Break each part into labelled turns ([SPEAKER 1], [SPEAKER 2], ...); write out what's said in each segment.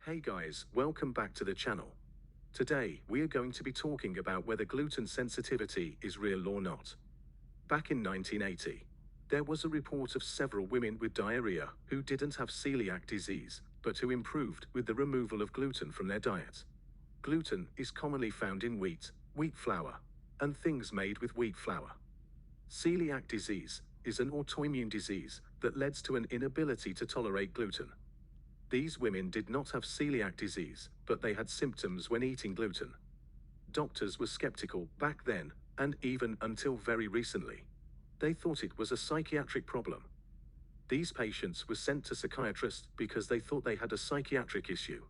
[SPEAKER 1] Hey guys, welcome back to the channel. Today, we are going to be talking about whether gluten sensitivity is real or not. Back in 1980, there was a report of several women with diarrhea who didn't have celiac disease, but who improved with the removal of gluten from their diet. Gluten is commonly found in wheat flour, and things made with wheat flour. Celiac disease is an autoimmune disease that leads to an inability to tolerate gluten. These women did not have celiac disease, but they had symptoms when eating gluten. Doctors were skeptical back then, and even until very recently. They thought it was a psychiatric problem. These patients were sent to psychiatrists because they thought they had a psychiatric issue.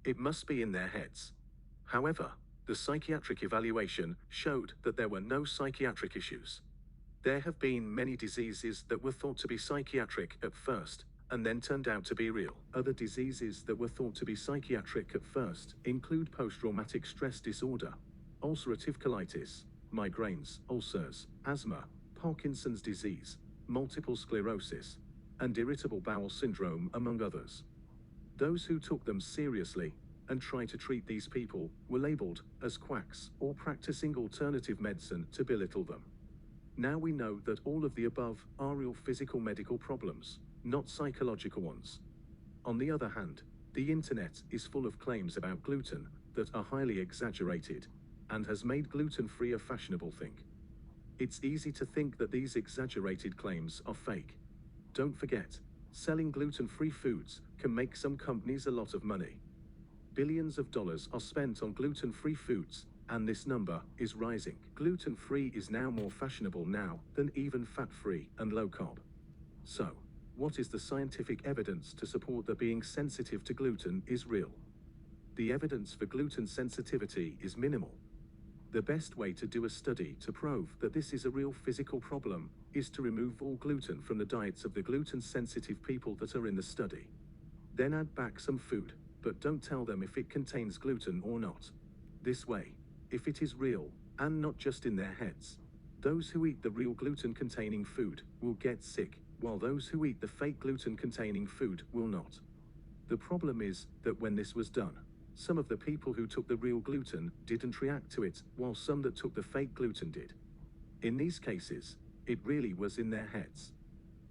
[SPEAKER 1] It must be in their heads. However, the psychiatric evaluation showed that there were no psychiatric issues. There have been many diseases that were thought to be psychiatric at first, and then turned out to be real. Other diseases that were thought to be psychiatric at first include post-traumatic stress disorder, ulcerative colitis, migraines, ulcers, asthma, Parkinson's disease, multiple sclerosis, and irritable bowel syndrome, among others. Those who took them seriously and tried to treat these people were labeled as quacks or practicing alternative medicine to belittle them. Now we know that all of the above are real physical medical problems, not psychological ones. On the other hand, the internet is full of claims about gluten that are highly exaggerated, and has made gluten-free a fashionable thing. It's easy to think that these exaggerated claims are fake. Don't forget, selling gluten-free foods can make some companies a lot of money. Billions of dollars are spent on gluten-free foods, and this number is rising. Gluten-free is now more fashionable now than even fat-free and low-carb. So, what is the scientific evidence to support that being sensitive to gluten is real? The evidence for gluten sensitivity is minimal. The best way to do a study to prove that this is a real physical problem is to remove all gluten from the diets of the gluten-sensitive people that are in the study. Then add back some food, but don't tell them if it contains gluten or not. This way, if it is real, and not just in their heads, those who eat the real gluten-containing food will get sick, while those who eat the fake gluten-containing food will not. The problem is that when this was done, some of the people who took the real gluten didn't react to it, while some that took the fake gluten did. In these cases, it really was in their heads.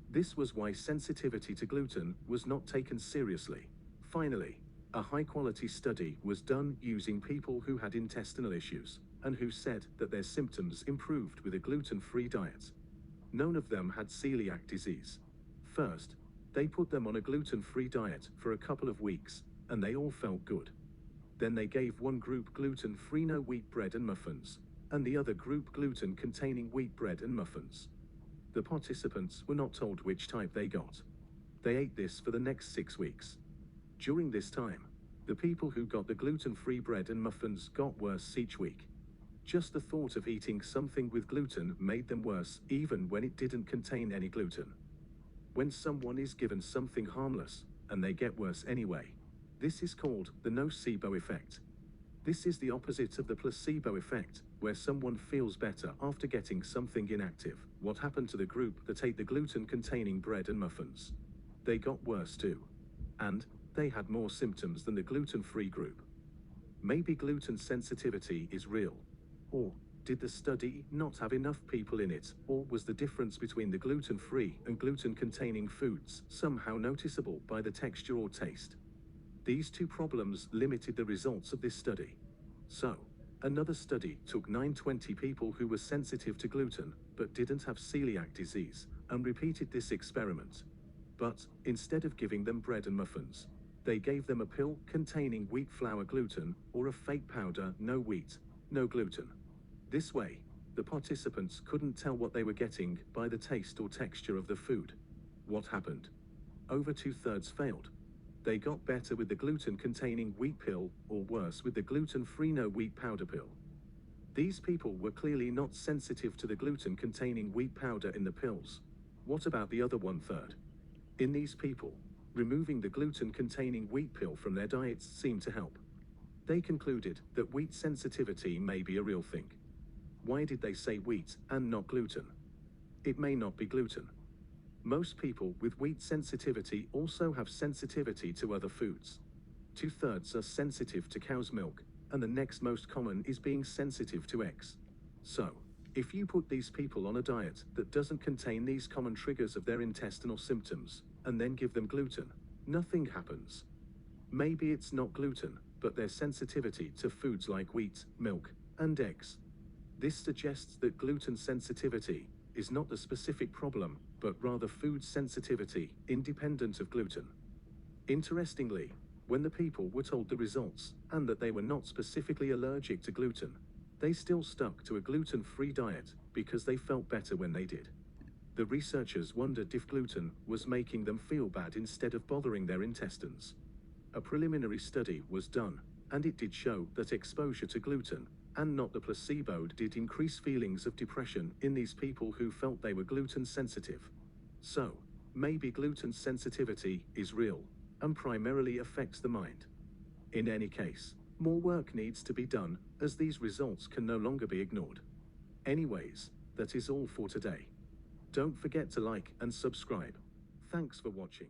[SPEAKER 1] This was why sensitivity to gluten was not taken seriously. Finally, a high-quality study was done using people who had intestinal issues, and who said that their symptoms improved with a gluten-free diet. None of them had celiac disease. First, they put them on a gluten-free diet for a couple of weeks, and they all felt good. Then they gave one group gluten-free no wheat bread and muffins, and the other group gluten-containing wheat bread and muffins. The participants were not told which type they got. They ate this for the next 6 weeks. During this time, the people who got the gluten-free bread and muffins got worse each week. Just the thought of eating something with gluten made them worse, even when it didn't contain any gluten. When someone is given something harmless, and they get worse anyway, this is called the nocebo effect. This is the opposite of the placebo effect, where someone feels better after getting something inactive. What happened to the group that ate the gluten-containing bread and muffins? They got worse too. And they had more symptoms than the gluten-free group. Maybe gluten sensitivity is real. Or did the study not have enough people in it? Or was the difference between the gluten-free and gluten-containing foods somehow noticeable by the texture or taste? These two problems limited the results of this study. So, another study took 920 people who were sensitive to gluten but didn't have celiac disease, and repeated this experiment. But instead of giving them bread and muffins, they gave them a pill containing wheat flour gluten, or a fake powder no wheat, no gluten. This way, the participants couldn't tell what they were getting by the taste or texture of the food. What happened? Over 2/3 failed. They got better with the gluten-containing wheat pill, or worse with the gluten-free no wheat powder pill. These people were clearly not sensitive to the gluten-containing wheat powder in the pills. What about the other 1/3? In these people, removing the gluten-containing wheat pill from their diets seemed to help. They concluded that wheat sensitivity may be a real thing. Why did they say wheat and not gluten? It may not be gluten. Most people with wheat sensitivity also have sensitivity to other foods. 2/3 are sensitive to cow's milk, and the next most common is being sensitive to eggs. So, if you put these people on a diet that doesn't contain these common triggers of their intestinal symptoms, and then give them gluten, nothing happens. Maybe it's not gluten, but their sensitivity to foods like wheat, milk, and eggs. This suggests that gluten sensitivity is not the specific problem, but rather food sensitivity, independent of gluten. Interestingly, when the people were told the results, and that they were not specifically allergic to gluten, they still stuck to a gluten-free diet because they felt better when they did. The researchers wondered if gluten was making them feel bad instead of bothering their intestines. A preliminary study was done, and it did show that exposure to gluten, and not the placebo, did increase feelings of depression in these people who felt they were gluten sensitive. So, maybe gluten sensitivity is real, and primarily affects the mind. In any case, more work needs to be done, as these results can no longer be ignored. Anyways, that is all for today. Don't forget to like and subscribe. Thanks for watching.